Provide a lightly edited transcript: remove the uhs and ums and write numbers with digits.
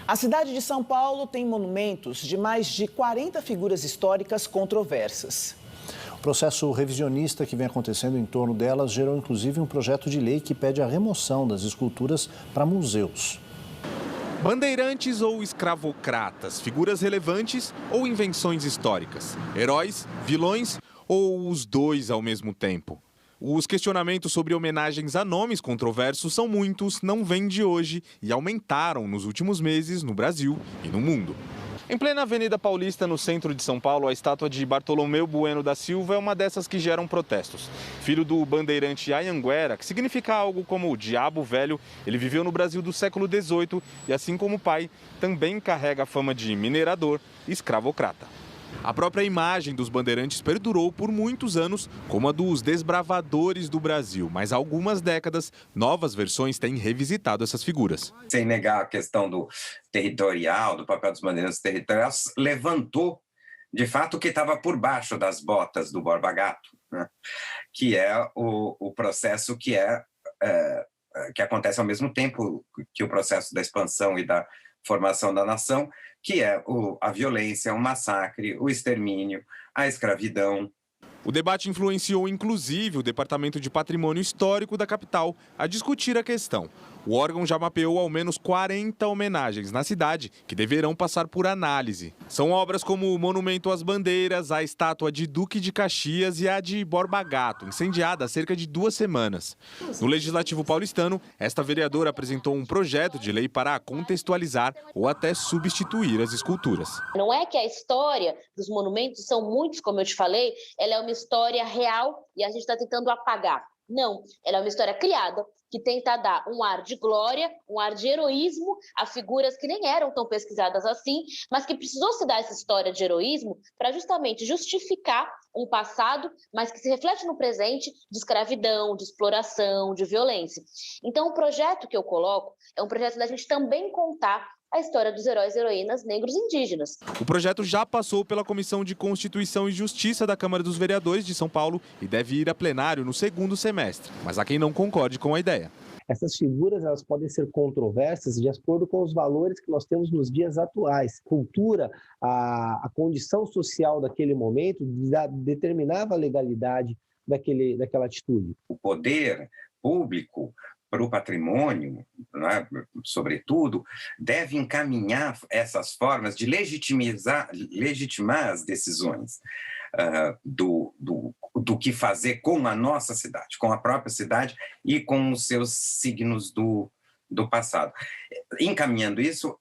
A cidade de São Paulo tem monumentos de mais de 40 figuras históricas controversas. O processo revisionista que vem acontecendo em torno delas gerou inclusive um projeto de lei que pede a remoção das esculturas para museus. Bandeirantes ou escravocratas, figuras relevantes ou invenções históricas, heróis, vilões ou os dois ao mesmo tempo. Os questionamentos sobre homenagens a nomes controversos são muitos, não vêm de hoje e aumentaram nos últimos meses no Brasil e no mundo. Em plena Avenida Paulista, no centro de São Paulo, a estátua de Bartolomeu Bueno da Silva é uma dessas que geram protestos. Filho do bandeirante Anhanguera, que significa algo como o diabo velho, ele viveu no Brasil do século XVIII e, assim como o pai, também carrega a fama de minerador e escravocrata. A própria imagem dos bandeirantes perdurou por muitos anos como a dos desbravadores do Brasil, mas há algumas décadas, novas versões têm revisitado essas figuras. Sem negar a questão do territorial, do papel dos bandeirantes territoriais, levantou, de fato, o que estava por baixo das botas do Borba Gato, né? Que é o processo que acontece ao mesmo tempo que o processo da expansão e da formação da nação, que é a violência, o massacre, o extermínio, a escravidão. O debate influenciou, inclusive, o Departamento de Patrimônio Histórico da capital a discutir a questão. O órgão já mapeou ao menos 40 homenagens na cidade, que deverão passar por análise. São obras como o Monumento às Bandeiras, a estátua de Duque de Caxias e a de Borba Gato, incendiada há cerca de 2 semanas. No Legislativo paulistano, esta vereadora apresentou um projeto de lei para contextualizar ou até substituir as esculturas. Não é que a história dos monumentos são muitos, como eu te falei, ela é uma história real e a gente está tentando apagar. Não, ela é uma história criada que tenta dar um ar de glória, um ar de heroísmo a figuras que nem eram tão pesquisadas assim, mas que precisou se dar essa história de heroísmo para justamente justificar um passado, mas que se reflete no presente de escravidão, de exploração, de violência. Então, o projeto que eu coloco é um projeto da gente também contar a história dos heróis e heroínas negros e indígenas. O projeto já passou pela Comissão de Constituição e Justiça da Câmara dos Vereadores de São Paulo e deve ir a plenário no segundo semestre. Mas há quem não concorde com a ideia. Essas figuras elas podem ser controversas de acordo com os valores que nós temos nos dias atuais. Cultura, a condição social daquele momento determinava a legalidade daquela atitude. O poder público para o patrimônio, né, sobretudo, deve encaminhar essas formas de legitimar as decisões do que fazer com a nossa cidade, com a própria cidade e com os seus signos do passado. Encaminhando isso,